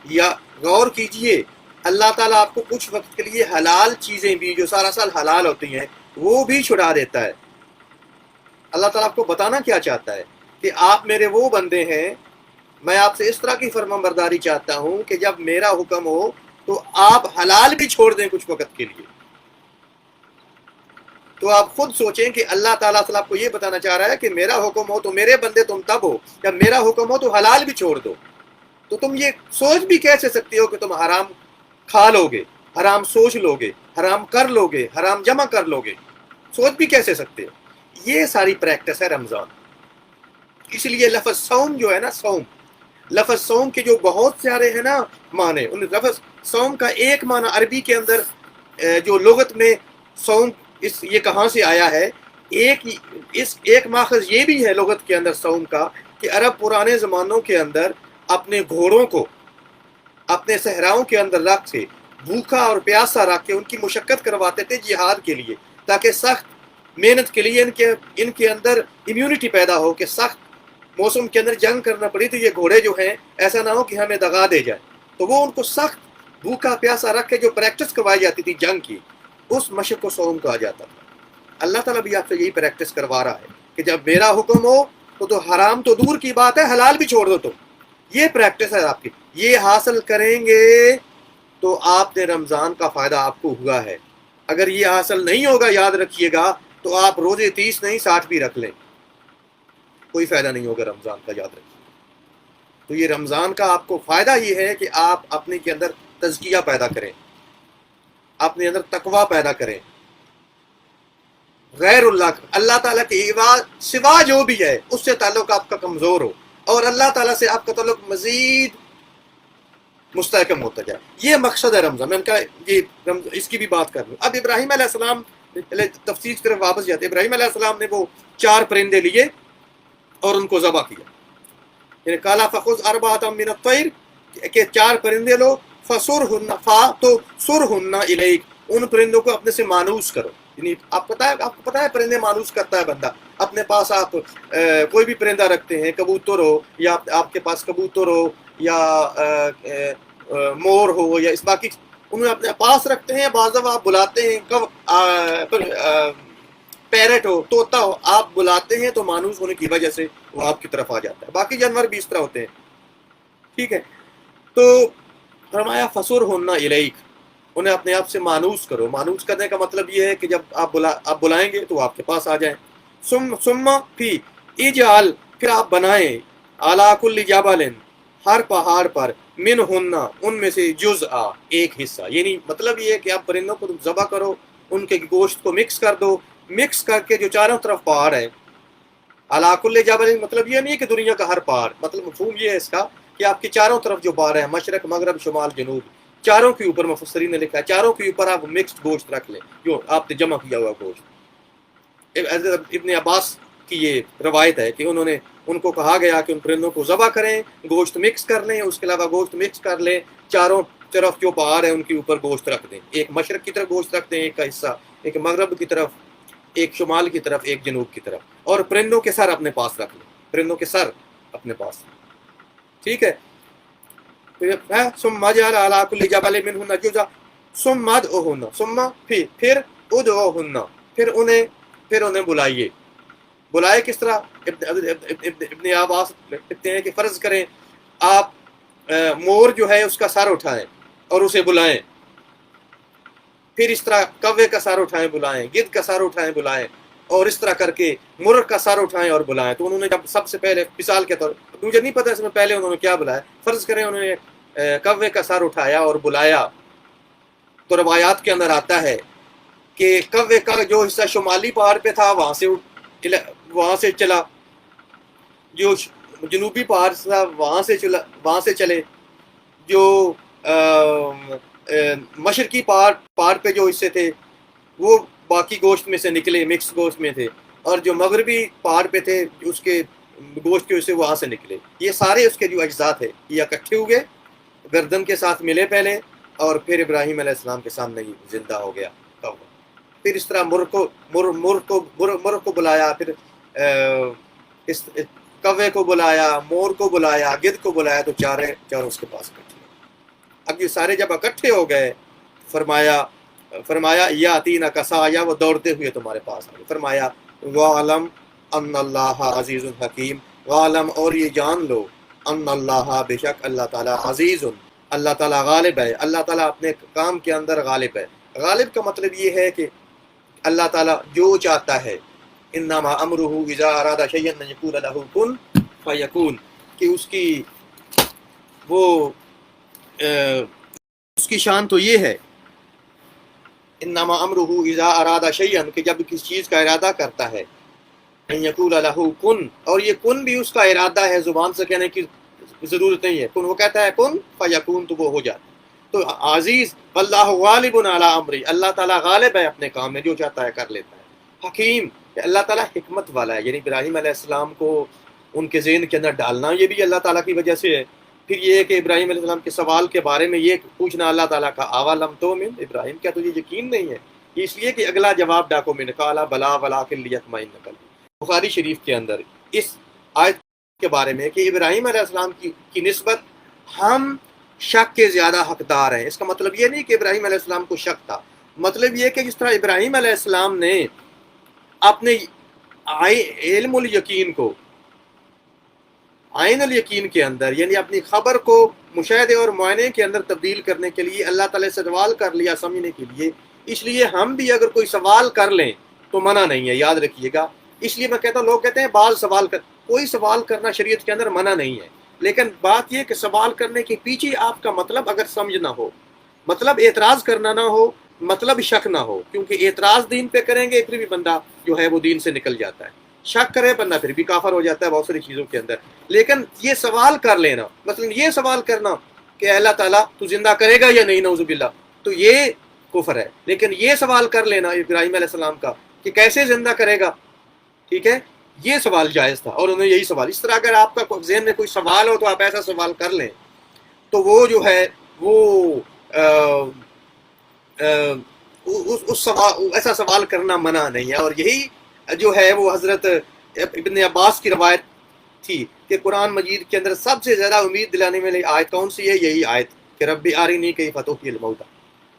یا غور کیجئے، اللہ تعالیٰ آپ کو کچھ وقت کے لیے حلال چیزیں بھی جو سارا سال حلال ہوتی ہیں وہ بھی چھڑا دیتا ہے۔ اللہ تعالیٰ آپ کو بتانا کیا چاہتا ہے کہ آپ میرے وہ بندے ہیں، میں آپ سے اس طرح کی فرمان برداری چاہتا ہوں کہ جب میرا حکم ہو تو آپ حلال بھی چھوڑ دیں کچھ وقت کے لیے۔ تو آپ خود سوچیں کہ اللہ تعالیٰ آپ کو یہ بتانا چاہ رہا ہے کہ میرا حکم ہو تو میرے بندے تم تب ہو، جب میرا حکم ہو تو حلال بھی چھوڑ دو۔ تو تم یہ سوچ بھی کیسے سکتے ہو کہ تم حرام کھا لو گے، حرام سوچ لو گے، حرام کر لو گے، حرام جمع کر لو گے؟ سوچ بھی کیسے سکتے ہو؟ یہ ساری پریکٹس ہے رمضان۔ اس لیے لفظ صوم جو ہے نا، لفظ صوم کے جو بہت سارے ہیں نا معنی، ان لفظ صوم کا ایک معنی عربی کے اندر جو لغت میں صوم یہ کہاں سے آیا ہے، ایک ماخذ یہ بھی ہے لغت کے اندر صوم کا کہ عرب پرانے زمانوں کے اندر اپنے گھوڑوں کو اپنے صحراؤں کے اندر رکھ کے بھوکا اور پیاسا رکھ کے ان کی مشقت کرواتے تھے جہاد کے لیے، تاکہ سخت محنت کے لیے ان کے اندر امیونٹی پیدا ہو کہ سخت موسم کے اندر جنگ کرنا پڑی تو یہ گھوڑے جو ہیں ایسا نہ ہو کہ ہمیں دغا دے جائے۔ تو وہ ان کو سخت بھوکا پیاسا رکھ کے جو پریکٹس کروائی جاتی تھی جنگ کی، اس مشق کو صوم کہا جاتا تھا۔ اللہ تعالیٰ بھی آپ سے یہی پریکٹس کروا رہا ہے کہ جب میرا حکم ہو تو حرام تو دور کی بات ہے، حلال بھی چھوڑ دو تم۔ یہ پریکٹس ہے آپ کی، یہ حاصل کریں گے تو آپ نے رمضان کا فائدہ آپ کو ہوا ہے۔ اگر یہ حاصل نہیں ہوگا یاد رکھیے گا تو آپ روزے 30 نہیں 60 بھی رکھ لیں، کوئی فائدہ نہیں ہوگا رمضان کا، یاد رکھیے۔ تو یہ رمضان کا آپ کو فائدہ یہ ہے کہ آپ اپنے کے اندر تزکیہ پیدا کریں، اپنے اندر تقوی پیدا کریں، غیر اللہ تعالیٰ کے سوا جو بھی ہے اس سے تعلق آپ کا کمزور ہو، اور اللہ تعالیٰ سے آپ کا تعلق مزید مستحکم ہوتا جائے۔ یہ مقصد ہے رمضان۔ میں نے کہا اس کی بھی بات کر لوں۔ اب ابراہیم علیہ السلام تفسیر کی طرف واپس جاتے ہیں۔ ابراہیم علیہ السلام نے وہ 4 پرندے لیے اور ان کو ذبح کیا، یعنی کالا فخذ اربعۃ من الطیر، کہ 4 پرندے لو، فسرہن تو سرہن الیک، ان پرندوں کو اپنے سے مانوس کرو۔ یعنی آپ کو پتہ ہے پرندے مانوس کرتا ہے بندہ اپنے پاس۔ آپ کوئی بھی پرندہ رکھتے ہیں، کبوتر ہو یا آپ کے پاس کبوتر ہو یا مور ہو یا اس باقی، انہیں اپنے پاس رکھتے ہیں، بعض دفعہ آپ بلاتے ہیں پیرٹ ہو، طوطا ہو، آپ بلاتے ہیں تو مانوس ہونے کی وجہ سے وہ آپ کی طرف آ جاتا ہے. باقی جانور بھی اس طرح ہوتے ہیں. ٹھیک ہے. تو فرمایا فسر ہونا الیک، انہیں اپنے آپ سے مانوس کرو. مانوس کرنے کا مطلب یہ ہے کہ جب آپ بلائیں گے تو آپ کے پاس آ جائیں. ثم پھر اجعل، پھر آپ بنائیں، علی کل جبل، ہر پہاڑ پر، من ہننا، ان میں سے جزء، ایک حصہ. یعنی مطلب یہ ہے کہ آپ پرندوں کو ذبح کرو، ان کے گوشت کو مکس کر دو، مکس کر کے جو چاروں طرف پہاڑ ہے، علی کل جبل، مطلب یہ نہیں کہ دنیا کا ہر پہاڑ، مطلب مفہوم یہ ہے اس کا کہ آپ کی چاروں طرف جو پہاڑ ہے، مشرق، مغرب، شمال، جنوب، چاروں کے اوپر مفسرین نے لکھا ہے چاروں کے اوپر آپ مکسڈ گوشت رکھ لیں، جو آپ نے جمع کیا ہوا گوشت. ابن عباس کی یہ روایت ہے کہ انہوں نے ان کو کہا گیا کہ ان پرندوں کو ذبح کریں، گوشت مکس کر لیں، اس کے علاوہ گوشت مکس کر لیں، چاروں طرف جو پہاڑ ہے ان کے اوپر گوشت رکھ دیں. ایک مشرق کی طرف گوشت رکھ دیں، ایک کا حصہ، ایک مغرب کی طرف، ایک شمال کی طرف، ایک جنوب کی طرف، اور پرندوں کے سر اپنے پاس رکھ لیں، پرندوں کے سر اپنے پاس. ٹھیک ہے. ثم جعل على كل جبل منهن جزءا ثم ادعوهن، ثم پھر ادعوهن، پھر انہیں بلائیے. بلائے کس طرح؟ ابن عباس لکھتے ہیں کہ فرض کریں آپ مور جو ہے اس کا سر اٹھائیں اور اسے بلائیں، پھر اس طرح کوے کا سر اٹھائیں بلائیں، گدھ کا سر اٹھائیں بلائیں، اور اس طرح کر کے مرغ کا سر اٹھائیں اور بلائیں. تو انہوں نے جب سب سے پہلے مثال کے طور پر، مجھے نہیں پتا اس میں پہلے انہوں نے کیا بلایا، فرض کریں انہوں نے کوے کا سر اٹھایا اور بلایا، تو روایات کے اندر آتا ہے کہ کوے کا جو حصہ شمالی پہاڑ پہ تھا وہاں سے چلا، جو جنوبی پہاڑ تھا وہاں سے چلے، جو مشرقی پہاڑ پہ جو حصے تھے وہ باقی گوشت میں سے نکلے، مکس گوشت میں تھے، اور جو مغربی پہاڑ پہ تھے اس کے گوشت کے حصے وہاں سے نکلے. یہ سارے اس کے جو اجزاء تھے یہ اکٹھے ہوئے، گردن کے ساتھ ملے پہلے، اور پھر ابراہیم علیہ السلام کے سامنے ہی زندہ ہو گیا. پھر اس طرح مرغ کو بلایا، پھر کوے کو بلایا، مور کو بلایا، گدھ کو بلایا، تو چاروں اس کے پاس اکٹھے. اب یہ سارے جب اکٹھے ہو گئے، فرمایا یا آتینا کسایا، وہ دوڑتے ہوئے تمہارے پاس آئے. فرمایا وَعَلَمْ أَنَّ اللَّهَ عَزِيزٌ حَكِيمٌ، وَعَلَمْ، اور یہ جان لو، ان اللہ، بے شک اللہ تعالیٰ، عزیز، اللہ تعالیٰ غالب ہے، اللہ تعالیٰ اپنے کام کے اندر غالب ہے. غالب کا مطلب یہ ہے کہ اللہ تعالیٰ جو چاہتا ہے، انما امرہ اذا اراد شیئا ان یقول له کن فیکون، کہ اس کی شان تو یہ ہے، انما امرہ اذا اراد شیئا، کہ جب کسی چیز کا ارادہ کرتا ہے، ان یقول له کن، اور یہ کن بھی اس کا ارادہ ہے، زبان سے کہنے کی ضرورت نہیں ہے. کن، وہ کہتا ہے کن فیکون، تو وہ ہو جاتا ہے. تو عزیز، اللہ غالب علی امری، اللہ تعالیٰ غالب ہے اپنے کام میں، جو چاہتا ہے کر لیتا ہے. حکیم، کہ اللہ تعالیٰ حکمت والا ہے، یعنی ابراہیم علیہ السلام کو ان کے ذہن کے اندر ڈالنا یہ بھی اللہ تعالیٰ کی وجہ سے ہے. پھر یہ ہے کہ ابراہیم علیہ السلام کے سوال کے بارے میں یہ پوچھنا اللہ تعالیٰ کا، اولم تؤمن، ابراہیم کیا تجھے یقین نہیں ہے؟ اس لیے کہ اگلا جواب ڈاکو من قال بلا ولکن لیطمئن قلبی. بخاری شریف کے اندر اس آیت کے بارے میں کہ ابراہیم علیہ السلام کی نسبت ہم شک کے زیادہ حقدار ہیں. اس کا مطلب یہ نہیں کہ ابراہیم علیہ السلام کو شک تھا، مطلب یہ کہ جس طرح ابراہیم علیہ السلام نے اپنے علم الیقین کو عین الیقین کے اندر، یعنی اپنی خبر کو مشاہدے اور معائنے کے اندر تبدیل کرنے کے لیے اللہ تعالیٰ سے سوال کر لیا سمجھنے کے لیے، اس لیے ہم بھی اگر کوئی سوال کر لیں تو منع نہیں ہے، یاد رکھیے گا. اس لیے میں کہتا ہوں، لوگ کہتے ہیں بعض سوال کوئی سوال کرنا شریعت کے اندر منع نہیں ہے، لیکن بات یہ کہ سوال کرنے کے پیچھے آپ کا مطلب اگر سمجھنا ہو، مطلب اعتراض کرنا نہ ہو، مطلب شک نہ ہو، کیونکہ اعتراض دین پہ کریں گے پھر بھی بندہ جو ہے وہ دین سے نکل جاتا ہے، شک کرے بندہ پھر بھی کافر ہو جاتا ہے بہت ساری چیزوں کے اندر. لیکن یہ سوال کر لینا، مثلا یہ سوال کرنا کہ اللہ تعالیٰ تو زندہ کرے گا یا نہیں، نعوذ باللہ، تو یہ کفر ہے. لیکن یہ سوال کر لینا ابراہیم علیہ السلام کا کہ کیسے زندہ کرے گا، ٹھیک ہے، یہ سوال جائز تھا، اور انہیں یہی سوال. اس طرح اگر آپ کا ذہن میں کوئی سوال ہو تو آپ ایسا سوال کر لیں تو وہ جو ہے وہ ایسا سوال کرنا منع نہیں ہے. اور یہی جو ہے وہ حضرت ابن عباس کی روایت تھی کہ قرآن مجید کے اندر سب سے زیادہ امید دلانے والی آیت کون سی ہے؟ یہی آیت کہ ربی آرینی کیف تحیی الموتی.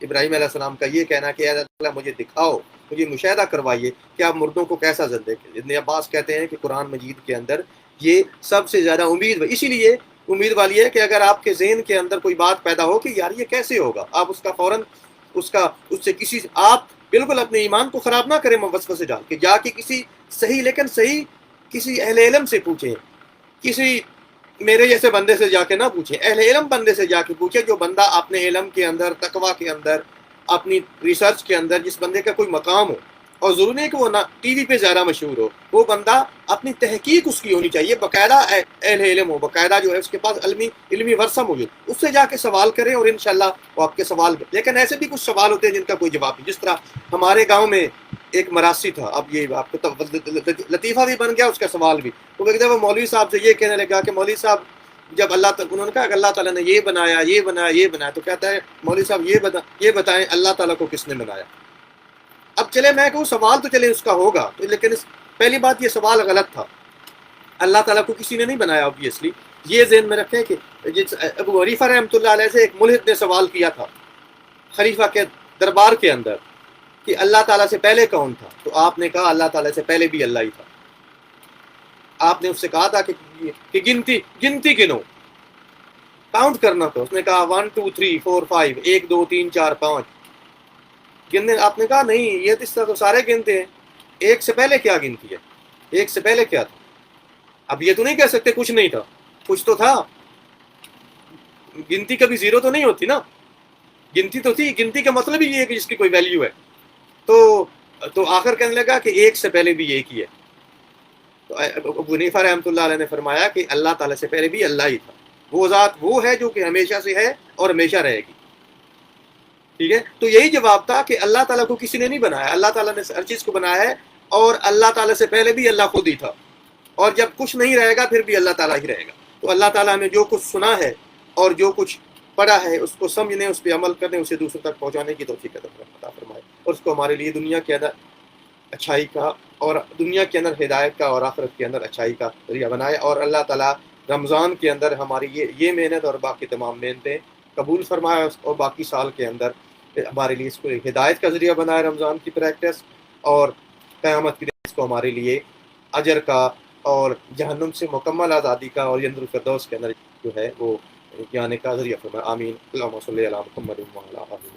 ابراہیم علیہ السلام کا یہ کہنا کہ اے اللہ مجھے دکھاؤ مجھے مشاہدہ کروائیے کہ آپ مردوں کو کیسا زندہ کریں۔ ابن عباس کہتے ہیں کہ قرآن مجید کے اندر یہ سب سے زیادہ امید، اسی لیے امید والی ہے کہ اگر آپ کے ذہن کے اندر کوئی بات پیدا ہو کہ یار یہ کیسے ہوگا، آپ اس کا فوراً اس سے کسی آپ بالکل اپنے ایمان کو خراب نہ کریں وسوسے ڈال کے، جا کے کسی صحیح، لیکن صحیح کسی اہل علم سے پوچھیں، کسی میرے جیسے بندے سے جا کے نہ پوچھیں، اہل علم بندے سے جا کے پوچھیں، جو بندہ اپنے علم کے اندر، تقوی کے اندر، اپنی ریسرچ کے اندر، جس بندے کا کوئی مقام ہو، اور ضروری نہیں کہ وہ نہ ٹی وی پہ زیادہ مشہور ہو، وہ بندہ اپنی تحقیق اس کی ہونی چاہیے، باقاعدہ اہل علم ہو، باقاعدہ جو ہے اس کے پاس علمی ورثہ موجود، اس سے جا کے سوال کریں اور انشاءاللہ وہ آپ کے سوال، لیکن ایسے بھی کچھ سوال ہوتے ہیں جن کا کوئی جواب نہیں، جس طرح ہمارے گاؤں میں ایک مراسی تھا، اب یہ آپ کو لطیفہ بھی بن گیا اس کا سوال بھی، تو ایک دفعہ مولوی صاحب سے یہ کہنے لگا کہ مولوی صاحب جب انہوں نے کہا کہ اللہ تعالیٰ نے یہ بنایا، یہ بنایا، یہ بنایا، تو کہتا ہے مولوی صاحب یہ بتائیں اللہ تعالیٰ کو کس نے بنایا؟ اب چلے میں کہوں سوال تو چلے اس کا ہوگا، لیکن پہلی بات یہ سوال غلط تھا، اللہ تعالیٰ کو کسی نے نہیں بنایا اوبویسلی، یہ ذہن میں رکھیں کہ ابو حنیفہ رحمۃ اللہ علیہ سے ایک ملحد نے سوال کیا تھا خلیفہ کے دربار کے اندر کہ اللہ تعالیٰ سے پہلے کون تھا؟ تو آپ نے کہا اللہ تعالیٰ سے پہلے بھی اللہ ہی تھا۔ آپ نے اس سے کہا تھا کہ گنتی گنو، کاؤنٹ کرنا تھا، اس نے کہا 1 2 3 4 5 1 2 3 4 5 گننے، آپ نے کہا نہیں یہ اس طرح تو سارے گنتے ہیں، ایک سے پہلے کیا گنتی ہے، ایک سے پہلے کیا تھا؟ اب یہ تو نہیں کہہ سکتے کچھ نہیں تھا، کچھ تو تھا، گنتی کبھی زیرو تو نہیں ہوتی نا، گنتی تو تھی، گنتی کا مطلب ہی یہ ہے کہ جس کی کوئی ویلیو ہے، تو آخر کہنے لگا کہ ایک سے پہلے بھی ایک ہی ہے۔ تو ابو حنیفہ رحمۃ اللہ علیہ نے فرمایا کہ اللہ تعالیٰ سے پہلے بھی اللہ ہی تھا، وہ ذات وہ ہے جو کہ ہمیشہ سے ہے اور ہمیشہ رہے گی، ٹھیک ہے؟ تو یہی جواب تھا کہ اللہ تعالیٰ کو کسی نے نہیں بنایا، اللہ تعالیٰ نے ہر چیز کو بنایا ہے، اور اللہ تعالیٰ سے پہلے بھی اللہ خود ہی تھا، اور جب کچھ نہیں رہے گا پھر بھی اللہ تعالیٰ ہی رہے گا۔ تو اللہ تعالیٰ نے جو کچھ سنا ہے اور جو کچھ پڑھا ہے اس کو سمجھنے، اس پہ عمل کرنے، اسے دوسروں تک پہنچانے کی توفیق عطا فرمائے، اور اس کو ہمارے لیے دنیا کے اندر اچھائی کا، اور دنیا کے اندر ہدایت کا، اور آخرت کے اندر اچھائی کا ذریعہ بنائے، اور اللہ تعالیٰ رمضان کے اندر ہماری یہ محنت اور باقی تمام محنتیں قبول فرمائے، اور باقی سال کے اندر ہمارے لیے اس کو ہدایت کا ذریعہ بنائے، رمضان کی پریکٹس، اور قیامت کے دن اس کو ہمارے لیے اجر کا اور جہنم سے مکمل آزادی کا اور جنت الفردوس کے اندر جو ہے وہ جانے کا ذریعہ فرمائے۔ آمین۔ اللہم صلی علی محمد وعلی آلہ